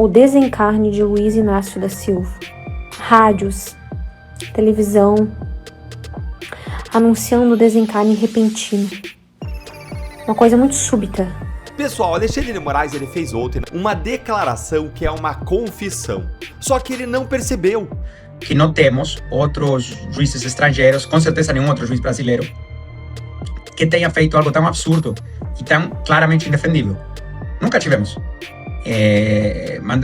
o desencarne de Luiz Inácio da Silva. Rádios, televisão, anunciando o desencarne repentino. Uma coisa muito súbita. Pessoal, Alexandre de Moraes ele fez ontem uma declaração que é uma confissão. Só que ele não percebeu que não temos outros juízes estrangeiros, com certeza nenhum outro juiz brasileiro, que tenha feito algo tão absurdo e tão claramente indefendível. Nunca tivemos.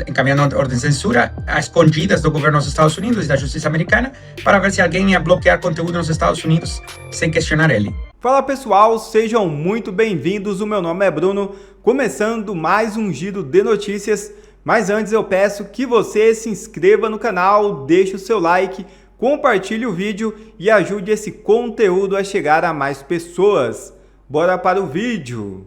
Encaminhando ordens de censura a escondidas do governo dos Estados Unidos e da justiça americana para ver se alguém ia bloquear conteúdo nos Estados Unidos sem questionar ele. Fala pessoal, sejam muito bem-vindos, o meu nome é Bruno, começando mais um giro de notícias, mas antes eu peço que você se inscreva no canal, deixe o seu like, compartilhe o vídeo e ajude esse conteúdo a chegar a mais pessoas. Bora para o vídeo!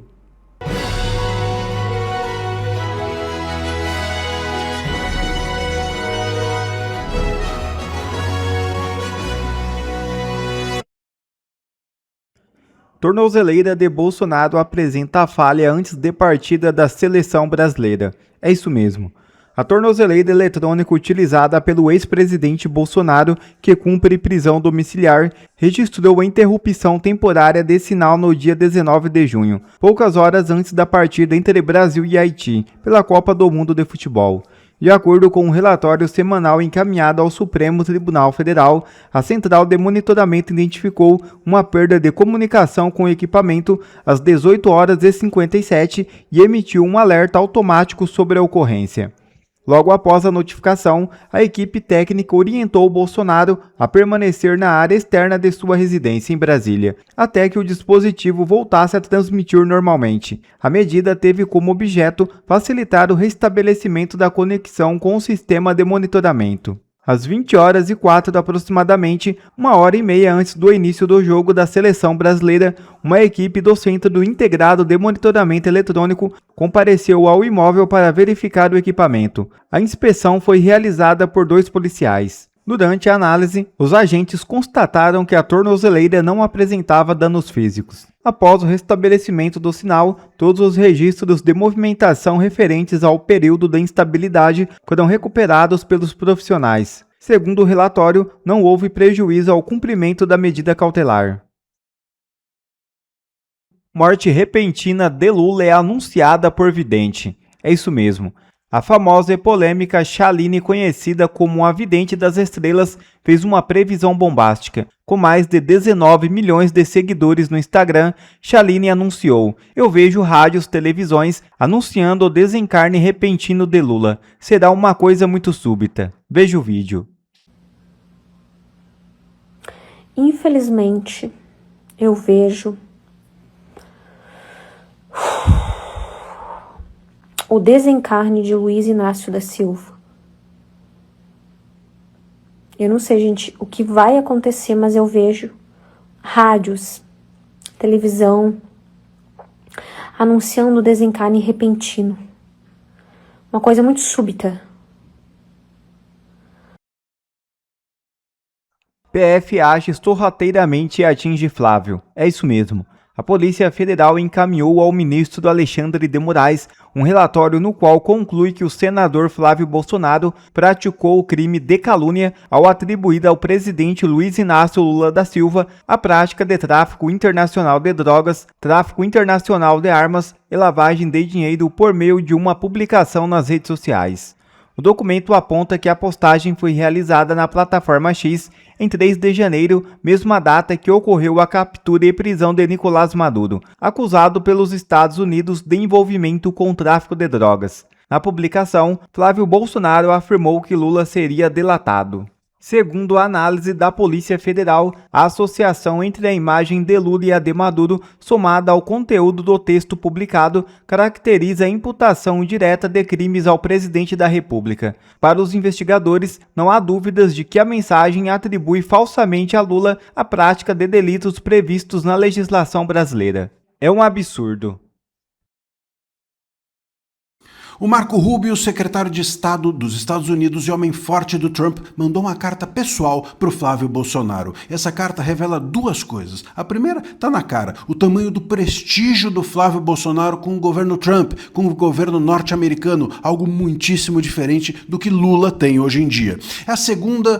Tornozeleira de Bolsonaro apresenta a falha antes de partida da seleção brasileira. É isso mesmo. A tornozeleira eletrônica utilizada pelo ex-presidente Bolsonaro, que cumpre prisão domiciliar, registrou a interrupção temporária de sinal no dia 19 de junho, poucas horas antes da partida entre Brasil e Haiti, pela Copa do Mundo de Futebol. De acordo com um relatório semanal encaminhado ao Supremo Tribunal Federal, a Central de Monitoramento identificou uma perda de comunicação com o equipamento às 18h57 e emitiu um alerta automático sobre a ocorrência. Logo após a notificação, a equipe técnica orientou Bolsonaro a permanecer na área externa de sua residência em Brasília, até que o dispositivo voltasse a transmitir normalmente. A medida teve como objeto facilitar o restabelecimento da conexão com o sistema de monitoramento. Às 20h04 aproximadamente, 1h30 antes do início do jogo da seleção brasileira, uma equipe do Centro Integrado de Monitoramento Eletrônico compareceu ao imóvel para verificar o equipamento. A inspeção foi realizada por 2 policiais. Durante a análise, os agentes constataram que a tornozeleira não apresentava danos físicos. Após o restabelecimento do sinal, todos os registros de movimentação referentes ao período da instabilidade foram recuperados pelos profissionais. Segundo o relatório, não houve prejuízo ao cumprimento da medida cautelar. Morte repentina de Lula é anunciada por vidente. É isso mesmo. A famosa e polêmica Shaline, conhecida como a Vidente das Estrelas, fez uma previsão bombástica. Com mais de 19 milhões de seguidores no Instagram, Shaline anunciou: "Eu vejo rádios, televisões anunciando o desencarne repentino de Lula. Será uma coisa muito súbita." Veja o vídeo. Infelizmente, eu vejo o desencarne de Luiz Inácio da Silva. Eu não sei, gente, o que vai acontecer, mas eu vejo rádios, televisão, anunciando o desencarne repentino. Uma coisa muito súbita. PF age sorrateiramente e atinge Flávio. É isso mesmo. A Polícia Federal encaminhou ao ministro Alexandre de Moraes um relatório no qual conclui que o senador Flávio Bolsonaro praticou o crime de calúnia ao atribuir ao presidente Luiz Inácio Lula da Silva a prática de tráfico internacional de drogas, tráfico internacional de armas e lavagem de dinheiro por meio de uma publicação nas redes sociais. O documento aponta que a postagem foi realizada na plataforma X em 3 de janeiro, mesma data que ocorreu a captura e prisão de Nicolás Maduro, acusado pelos Estados Unidos de envolvimento com o tráfico de drogas. Na publicação, Flávio Bolsonaro afirmou que Lula seria delatado. Segundo a análise da Polícia Federal, a associação entre a imagem de Lula e a de Maduro, somada ao conteúdo do texto publicado, caracteriza a imputação direta de crimes ao presidente da República. Para os investigadores, não há dúvidas de que a mensagem atribui falsamente a Lula a prática de delitos previstos na legislação brasileira. É um absurdo. O Marco Rubio, secretário de Estado dos Estados Unidos e homem forte do Trump, mandou uma carta pessoal para o Flávio Bolsonaro. Essa carta revela duas coisas. A primeira está na cara, o tamanho do prestígio do Flávio Bolsonaro com o governo Trump, com o governo norte-americano, algo muitíssimo diferente do que Lula tem hoje em dia. A segunda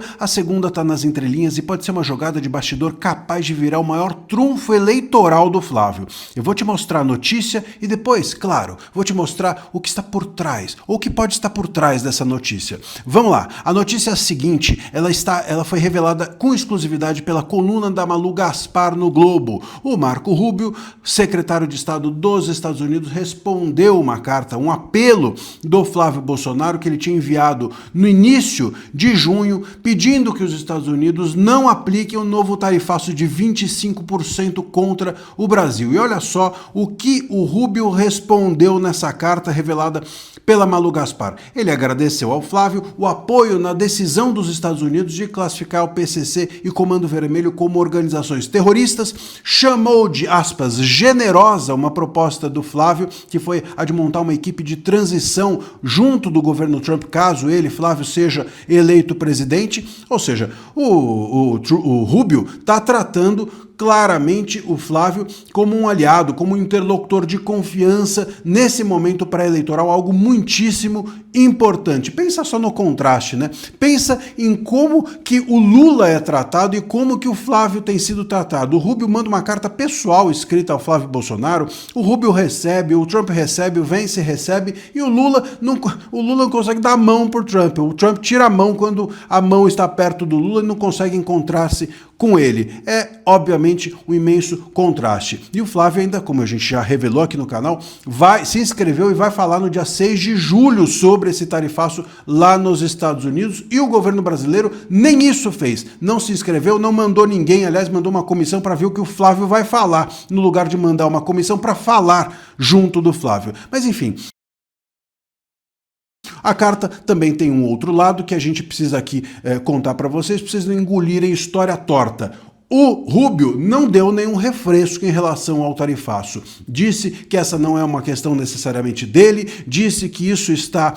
está nas entrelinhas e pode ser uma jogada de bastidor capaz de virar o maior trunfo eleitoral do Flávio. Eu vou te mostrar a notícia e depois, claro, vou te mostrar o que está por trás, ou o que pode estar por trás dessa notícia. Vamos lá, a notícia é a seguinte, ela foi revelada com exclusividade pela coluna da Malu Gaspar no Globo. O Marco Rubio, secretário de Estado dos Estados Unidos, respondeu uma carta, um apelo do Flávio Bolsonaro que ele tinha enviado no início de junho, pedindo que os Estados Unidos não apliquem um novo tarifaço de 25% contra o Brasil. E olha só o que o Rubio respondeu nessa carta revelada pela Malu Gaspar. Ele agradeceu ao Flávio o apoio na decisão dos Estados Unidos de classificar o PCC e Comando Vermelho como organizações terroristas, chamou de, aspas, generosa uma proposta do Flávio, que foi a de montar uma equipe de transição junto do governo Trump, caso ele, Flávio, seja eleito presidente. Ou seja, o Rubio está tratando claramente o Flávio como um aliado, como um interlocutor de confiança nesse momento pré-eleitoral, algo muitíssimo importante. Pensa só no contraste, né? Pensa em como que o Lula é tratado e como que o Flávio tem sido tratado. O Rubio manda uma carta pessoal escrita ao Flávio Bolsonaro, o Rubio recebe, o Trump recebe, o Vance recebe e o Lula não consegue dar a mão por Trump. O Trump tira a mão quando a mão está perto do Lula e não consegue encontrar-se com ele. É, obviamente, um imenso contraste. E o Flávio ainda, como a gente já revelou aqui no canal, se inscreveu e vai falar no dia 6 de julho sobre esse tarifaço lá nos Estados Unidos, e o governo brasileiro nem isso fez. Não se inscreveu, não mandou ninguém, aliás, mandou uma comissão para ver o que o Flávio vai falar, no lugar de mandar uma comissão para falar junto do Flávio. Mas enfim, a carta também tem um outro lado que a gente precisa aqui contar para vocês não engolirem história torta. O Rubio não deu nenhum refresco em relação ao tarifaço. Disse que essa não é uma questão necessariamente dele, disse que isso está,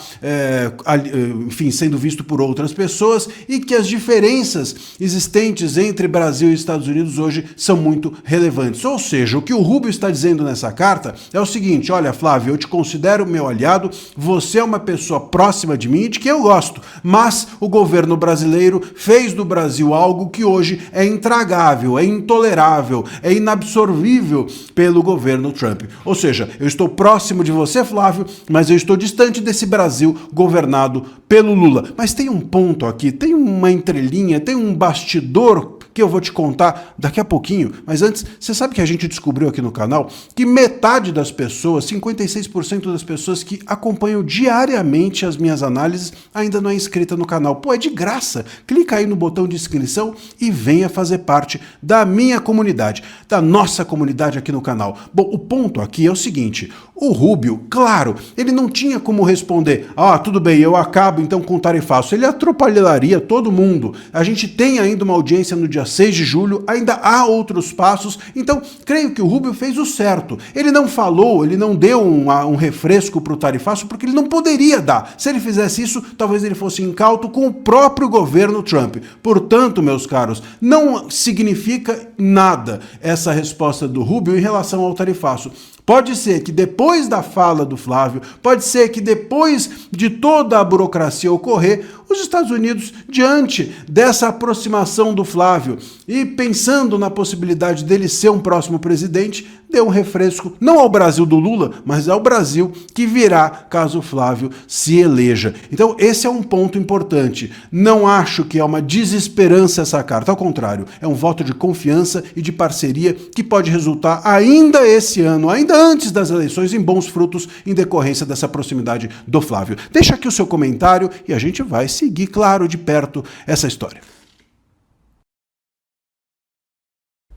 enfim, sendo visto por outras pessoas e que as diferenças existentes entre Brasil e Estados Unidos hoje são muito relevantes. Ou seja, o que o Rubio está dizendo nessa carta é o seguinte: olha, Flávio, eu te considero meu aliado, você é uma pessoa próxima de mim e de quem eu gosto, mas o governo brasileiro fez do Brasil algo que hoje é intragável, é intolerável, é inabsorvível pelo governo Trump. Ou seja, eu estou próximo de você, Flávio, mas eu estou distante desse Brasil governado pelo Lula. Mas tem um ponto aqui, tem uma entrelinha, tem um bastidor que eu vou te contar daqui a pouquinho. Mas antes, você sabe que a gente descobriu aqui no canal que metade das pessoas, 56% das pessoas que acompanham diariamente as minhas análises, ainda não é inscrita no canal. Pô, é de graça. Clica aí no botão de inscrição e venha fazer parte da minha comunidade, da nossa comunidade aqui no canal. Bom, o ponto aqui é o seguinte: o Rubio, claro, ele não tinha como responder, tudo bem, eu acabo então com o tarifaço. Ele atrapalharia todo mundo. A gente tem ainda uma audiência no dia 6 de julho, ainda há outros passos, então creio que o Rubio fez o certo. Ele não falou, ele não deu um refresco para o tarifaço, porque ele não poderia dar. Se ele fizesse isso, talvez ele fosse incauto com o próprio governo Trump. Portanto, meus caros, não significa nada essa resposta do Rubio em relação ao tarifaço. Pode ser que depois da fala do Flávio, pode ser que depois de toda a burocracia ocorrer, os Estados Unidos, diante dessa aproximação do Flávio e pensando na possibilidade dele ser um próximo presidente, deu um refresco não ao Brasil do Lula, mas ao Brasil que virá caso o Flávio se eleja. Então esse é um ponto importante. Não acho que é uma desesperança essa carta, ao contrário, é um voto de confiança e de parceria que pode resultar ainda esse ano, ainda antes das eleições, em bons frutos em decorrência dessa proximidade do Flávio. Deixa aqui o seu comentário e a gente vai seguir, claro, de perto essa história.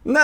Não.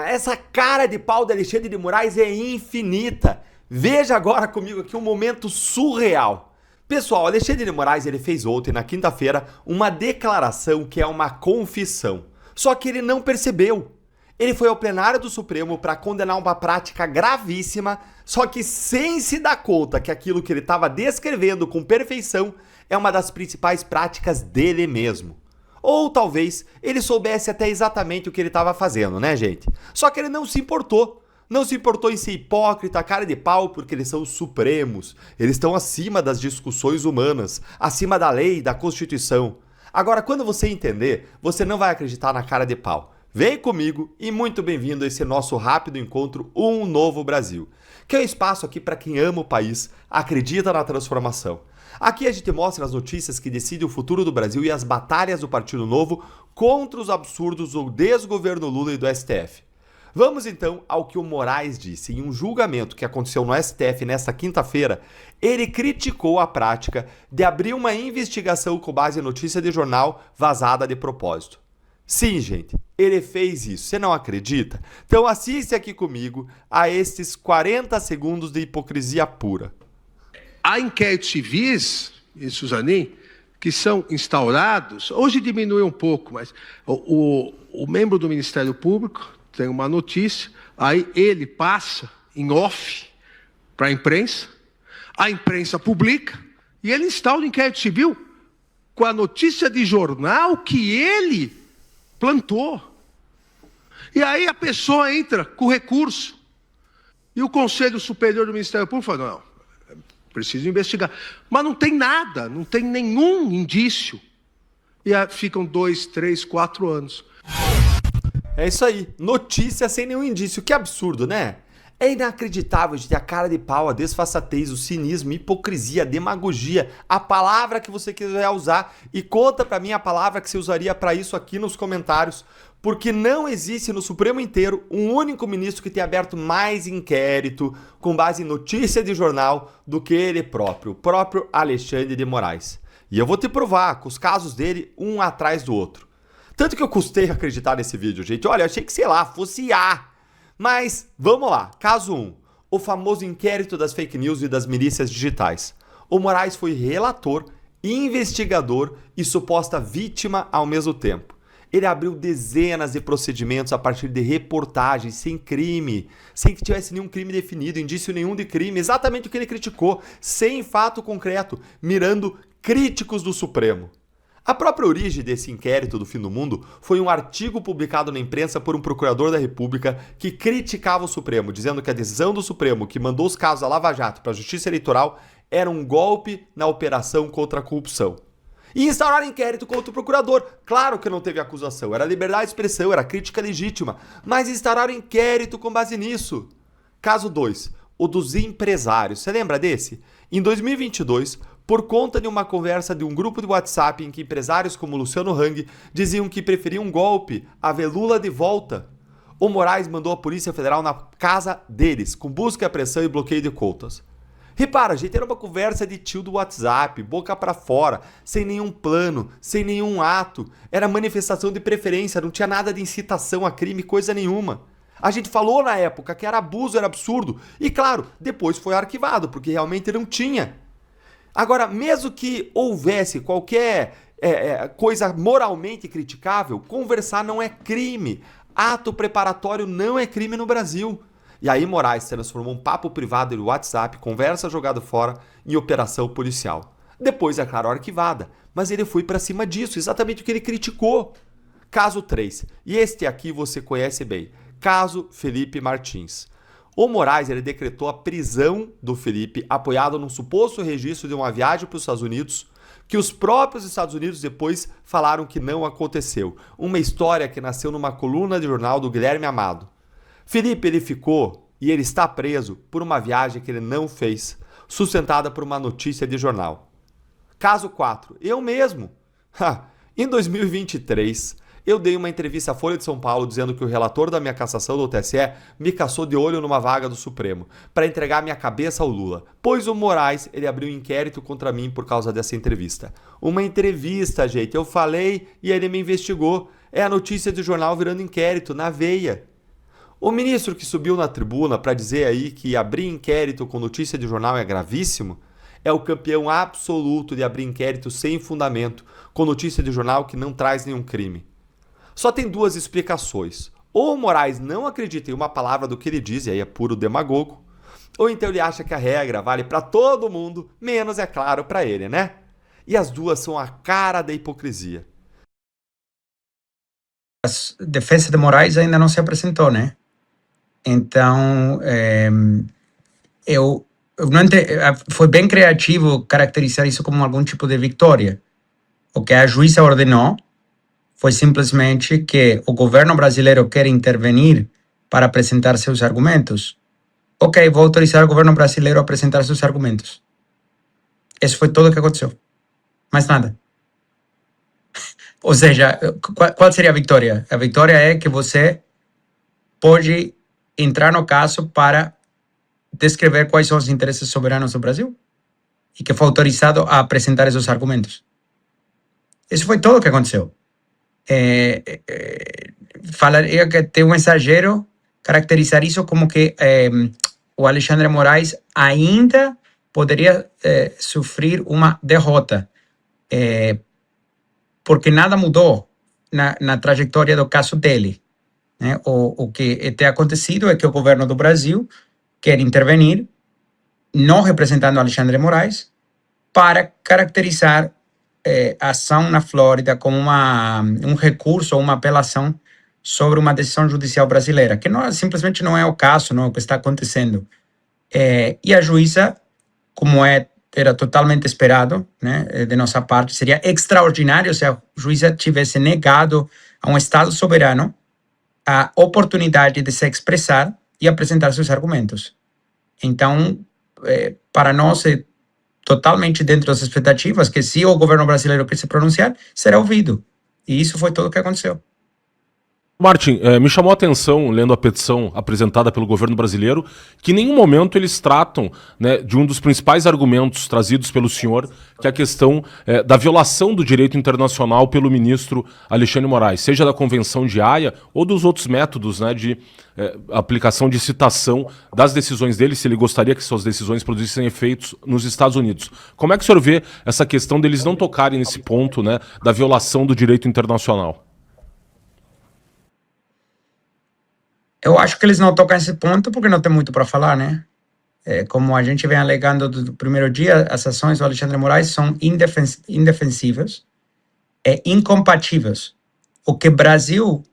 Essa cara de pau do Alexandre de Moraes é infinita. Veja agora comigo aqui um momento surreal. Pessoal, Alexandre de Moraes ele fez ontem, na quinta-feira, uma declaração que é uma confissão. Só que ele não percebeu. Ele foi ao plenário do Supremo para condenar uma prática gravíssima, só que sem se dar conta que aquilo que ele estava descrevendo com perfeição é uma das principais práticas dele mesmo. Ou talvez ele soubesse até exatamente o que ele estava fazendo, né, gente? Só que ele não se importou. Não se importou em ser hipócrita, cara de pau, porque eles são os supremos. Eles estão acima das discussões humanas, acima da lei e da Constituição. Agora, quando você entender, você não vai acreditar na cara de pau. Vem comigo e muito bem-vindo a esse nosso rápido encontro Um Novo Brasil, que é um espaço aqui para quem ama o país, acredita na transformação. Aqui a gente mostra as notícias que decidem o futuro do Brasil e as batalhas do Partido Novo contra os absurdos do desgoverno Lula e do STF. Vamos então ao que o Moraes disse. Em um julgamento que aconteceu no STF nesta quinta-feira, ele criticou a prática de abrir uma investigação com base em notícia de jornal vazada de propósito. Sim, gente, ele fez isso. Você não acredita? Então assiste aqui comigo a estes 40 segundos de hipocrisia pura. Há inquéritos civis, e Suzanin, que são instaurados, hoje diminui um pouco, mas o membro do Ministério Público tem uma notícia, aí ele passa em off para a imprensa publica, e ele instaura o inquérito civil com a notícia de jornal que ele plantou. E aí a pessoa entra com recurso, e o Conselho Superior do Ministério Público fala, não, preciso investigar. Mas não tem nada, não tem nenhum indício. E aí ficam 2, 3, 4 anos. É isso aí, notícia sem nenhum indício, que absurdo, né? É inacreditável de ter a cara de pau, a desfaçatez, o cinismo, a hipocrisia, a demagogia, a palavra que você quiser usar, e conta pra mim a palavra que você usaria pra isso aqui nos comentários, porque não existe no Supremo inteiro um único ministro que tenha aberto mais inquérito com base em notícia de jornal do que ele próprio, o próprio Alexandre de Moraes. E eu vou te provar com os casos dele um atrás do outro. Tanto que eu custei acreditar nesse vídeo, gente. Olha, eu achei que, sei lá, fosse A. Mas, vamos lá. Caso 1. O famoso inquérito das fake news e das milícias digitais. O Moraes foi relator, investigador e suposta vítima ao mesmo tempo. Ele abriu dezenas de procedimentos a partir de reportagens sem crime, sem que tivesse nenhum crime definido, indício nenhum de crime, exatamente o que ele criticou, sem fato concreto, mirando críticos do Supremo. A própria origem desse inquérito do fim do mundo foi um artigo publicado na imprensa por um procurador da República que criticava o Supremo, dizendo que a decisão do Supremo que mandou os casos da Lava Jato para a Justiça Eleitoral era um golpe na operação contra a corrupção. E instauraram inquérito contra o procurador. Claro que não teve acusação, era liberdade de expressão, era crítica legítima, mas instauraram inquérito com base nisso. Caso 2, o dos empresários. Você lembra desse? Em 2022, por conta de uma conversa de um grupo de WhatsApp em que empresários como Luciano Hang diziam que preferiam um golpe a ver Lula de volta, o Moraes mandou a Polícia Federal na casa deles, com busca e apreensão e bloqueio de contas. Repara, gente, era uma conversa de tio do WhatsApp, boca pra fora, sem nenhum plano, sem nenhum ato. Era manifestação de preferência, não tinha nada de incitação a crime, coisa nenhuma. A gente falou na época que era abuso, era absurdo. E claro, depois foi arquivado, porque realmente não tinha. Agora, mesmo que houvesse qualquer coisa moralmente criticável, conversar não é crime. Ato preparatório não é crime no Brasil. E aí Moraes transformou um papo privado no WhatsApp, conversa jogada fora, em operação policial. Depois, é claro, arquivada. Mas ele foi pra cima disso, exatamente o que ele criticou. Caso 3. E este aqui você conhece bem. Caso Felipe Martins. O Moraes ele decretou a prisão do Felipe, apoiado num suposto registro de uma viagem para os Estados Unidos, que os próprios Estados Unidos depois falaram que não aconteceu. Uma história que nasceu numa coluna de jornal do Guilherme Amado. Felipe ele ficou e ele está preso por uma viagem que ele não fez, sustentada por uma notícia de jornal. Caso 4. Eu mesmo. Em 2023... eu dei uma entrevista à Folha de São Paulo dizendo que o relator da minha cassação do TSE me caçou de olho numa vaga do Supremo para entregar minha cabeça ao Lula, pois o Moraes ele abriu um inquérito contra mim por causa dessa entrevista. Uma entrevista, gente, eu falei e ele me investigou. É a notícia de jornal virando inquérito, na veia. O ministro que subiu na tribuna para dizer aí que abrir inquérito com notícia de jornal é gravíssimo, é o campeão absoluto de abrir inquérito sem fundamento, com notícia de jornal que não traz nenhum crime. Só tem duas explicações. Ou o Moraes não acredita em uma palavra do que ele diz, e aí é puro demagogo, ou então ele acha que a regra vale para todo mundo, menos, é claro, para ele, né? E as duas são a cara da hipocrisia. A defesa de Moraes ainda não se apresentou, né? Então, eu não entendi, foi bem criativo caracterizar isso como algum tipo de vitória. O que a juíza ordenou foi simplesmente que o governo brasileiro quer intervenir para apresentar seus argumentos. Ok, vou autorizar o governo brasileiro a apresentar seus argumentos. Isso foi tudo o que aconteceu. Mais nada. Ou seja, qual seria a vitória? A vitória é que você pode entrar no caso para descrever quais são os interesses soberanos do Brasil e que foi autorizado a apresentar esses argumentos. Isso foi tudo o que aconteceu. Falaria que tem um exagero caracterizar isso como que o Alexandre Moraes ainda poderia sofrer uma derrota, porque nada mudou na trajetória do caso dele. Né? O que tem acontecido é que o governo do Brasil quer intervenir, não representando Alexandre Moraes, para caracterizar a ação na Flórida como um recurso ou uma apelação sobre uma decisão judicial brasileira, que simplesmente não é o caso, não é o que está acontecendo. E a juíza, como era totalmente esperado, né, de nossa parte, seria extraordinário se a juíza tivesse negado a um Estado soberano a oportunidade de se expressar e apresentar seus argumentos. Então, para nós é totalmente dentro das expectativas que se o governo brasileiro quer se pronunciar, será ouvido. E isso foi tudo o que aconteceu. Martin, me chamou a atenção, lendo a petição apresentada pelo governo brasileiro, que em nenhum momento eles tratam, né, de um dos principais argumentos trazidos pelo senhor, que é a questão da violação do direito internacional pelo ministro Alexandre Moraes, seja da Convenção de Haia ou dos outros métodos, né, de aplicação de citação das decisões dele, se ele gostaria que suas decisões produzissem efeitos nos Estados Unidos. Como é que o senhor vê essa questão deles não tocarem nesse ponto, né, da violação do direito internacional? Eu acho que eles não tocam nesse ponto porque não tem muito para falar, né? Como a gente vem alegando do primeiro dia, as ações do Alexandre Moraes são indefensíveis e incompatíveis. O que o Brasil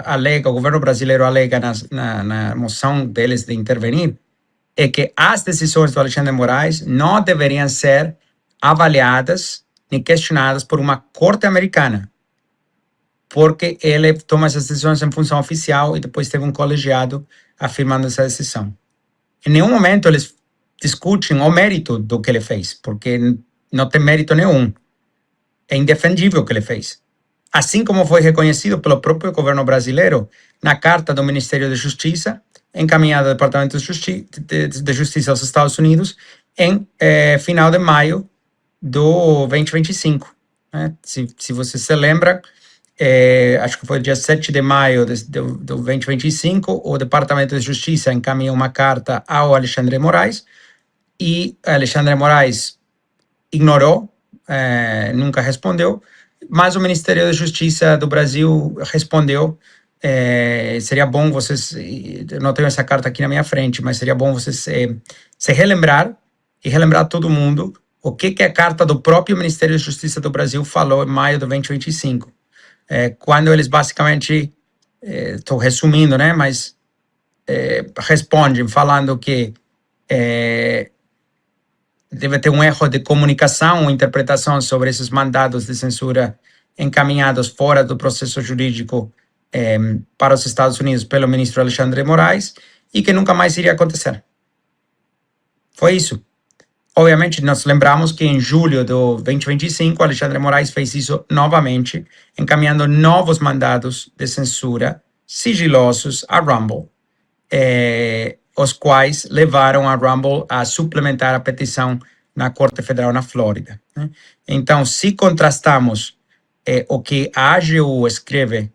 alega, o governo brasileiro alega na moção deles de intervenir, é que as decisões do Alexandre Moraes não deveriam ser avaliadas nem questionadas por uma corte americana, porque ele toma essas decisões em função oficial e depois teve um colegiado afirmando essa decisão. Em nenhum momento eles discutem o mérito do que ele fez, porque não tem mérito nenhum. É indefendível o que ele fez. Assim como foi reconhecido pelo próprio governo brasileiro na carta do Ministério da Justiça, encaminhada ao Departamento de Justiça dos Estados Unidos, em final de maio do 2025. Né? Se você se lembra, acho que foi dia 7 de maio do 2025, o Departamento de Justiça encaminhou uma carta ao Alexandre Moraes e Alexandre Moraes ignorou, nunca respondeu, mas o Ministério da Justiça do Brasil respondeu. Seria bom vocês, eu não tenho essa carta aqui na minha frente, mas seria bom vocês se relembrar e relembrar todo mundo o que a carta do próprio Ministério da Justiça do Brasil falou em maio de 2025. Quando eles basicamente, estou resumindo, né, mas respondem falando que deve ter um erro de comunicação ou interpretação sobre esses mandados de censura encaminhados fora do processo jurídico para os Estados Unidos pelo ministro Alexandre Moraes e que nunca mais iria acontecer. Foi isso. Obviamente, nós lembramos que em julho de 2025, Alexandre Moraes fez isso novamente, encaminhando novos mandados de censura sigilosos a Rumble, os quais levaram a Rumble a suplementar a petição na Corte Federal na Flórida. Né? Então, se contrastamos o que a AGU escreve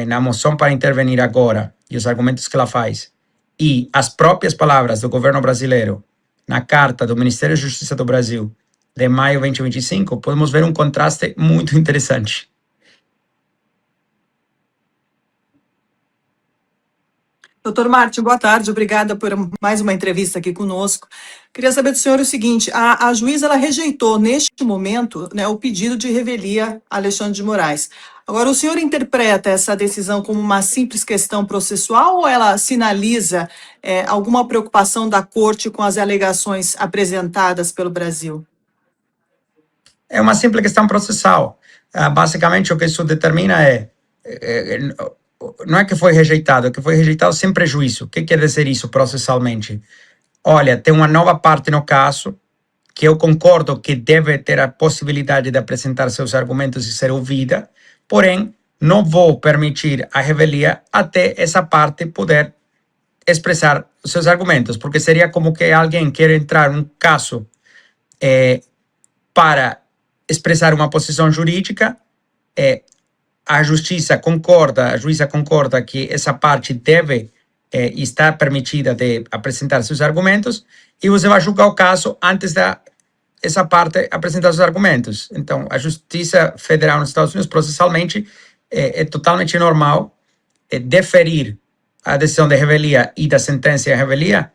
na moção para intervenir agora e os argumentos que ela faz, e as próprias palavras do governo brasileiro na carta do Ministério da Justiça do Brasil de maio de 2025, podemos ver um contraste muito interessante. Doutor Martin, boa tarde, obrigada por mais uma entrevista aqui conosco. Queria saber do senhor o seguinte, a juíza ela rejeitou neste momento, né, o pedido de revelia a Alexandre de Moraes. Agora, o senhor interpreta essa decisão como uma simples questão processual ou ela sinaliza alguma preocupação da corte com as alegações apresentadas pelo Brasil? É uma simples questão processal. Basicamente, o que isso determina não é que foi rejeitado, é que foi rejeitado sem prejuízo. O que quer dizer isso processalmente? Olha, tem uma nova parte no caso que eu concordo que deve ter a possibilidade de apresentar seus argumentos e ser ouvida, porém, não vou permitir a revelia até essa parte poder expressar os seus argumentos, porque seria como que alguém quer entrar num caso para expressar uma posição jurídica, a justiça concorda, a juíza concorda que essa parte deve estar permitida de apresentar seus argumentos e você vai julgar o caso antes essa parte apresentar seus argumentos. Então, a Justiça Federal nos Estados Unidos, processalmente, é totalmente normal deferir a decisão de revelia e da sentença à revelia,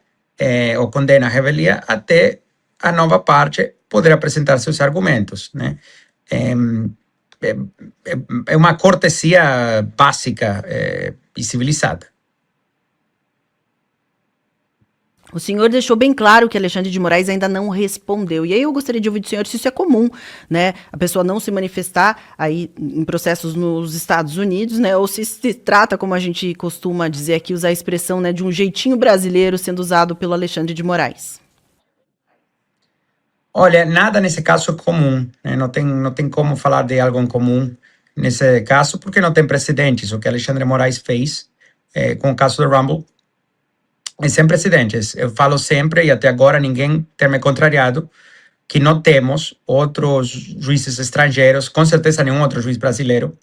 ou condena à revelia, até a nova parte poder apresentar seus argumentos, né? É uma cortesia básica e civilizada. O senhor deixou bem claro que Alexandre de Moraes ainda não respondeu. E aí eu gostaria de ouvir do senhor se isso é comum, né? A pessoa não se manifestar aí em processos nos Estados Unidos, né? Ou se trata, como a gente costuma dizer aqui, usar a expressão, né, de um jeitinho brasileiro sendo usado pelo Alexandre de Moraes. Olha, nada nesse caso é comum, né? Não tem como falar de algo em comum nesse caso, porque não tem precedentes. O que Alexandre de Moraes fez com o caso do Rumble é sem precedentes. Eu falo sempre, e até agora ninguém tem me contrariado, que não temos outros juízes estrangeiros, com certeza nenhum outro juiz brasileiro,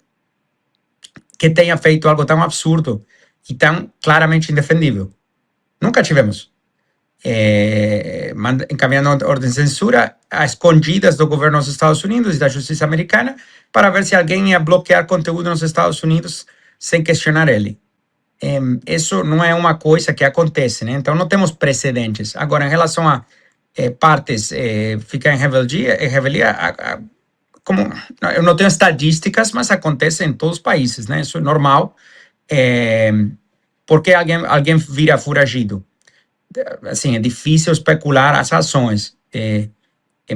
que tenha feito algo tão absurdo e tão claramente indefendível. Nunca tivemos. Encaminhando ordem de censura a escondidas do governo dos Estados Unidos e da justiça americana para ver se alguém ia bloquear conteúdo nos Estados Unidos sem questionar ele. Isso não é uma coisa que acontece, né? Então não temos precedentes. Agora, em relação a partes ficar em revelia, como eu não tenho estatísticas, mas acontece em todos os países, né? Isso é normal. Porque alguém vira foragido. Assim, é difícil especular as ações,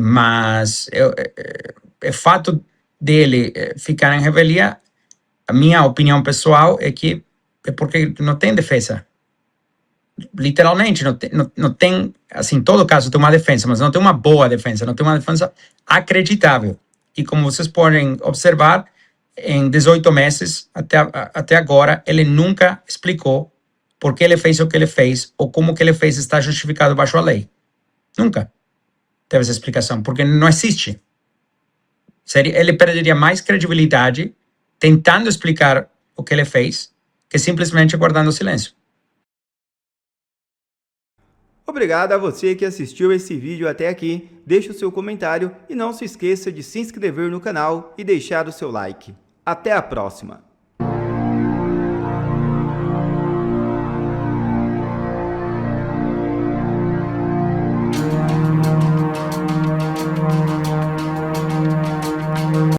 mas o fato dele ficar em revelia, a minha opinião pessoal é que é porque não tem defesa. Literalmente, não tem, assim, em todo caso tem uma defesa, mas não tem uma boa defesa, não tem uma defesa acreditável. E como vocês podem observar, em 18 meses, até agora, ele nunca explicou por que ele fez o que ele fez, ou como que ele fez está justificado baixo a lei. Nunca teve essa explicação, porque não existe. Ele perderia mais credibilidade tentando explicar o que ele fez, que simplesmente guardando silêncio. Obrigado a você que assistiu esse vídeo até aqui. Deixe o seu comentário e não se esqueça de se inscrever no canal e deixar o seu like. Até a próxima!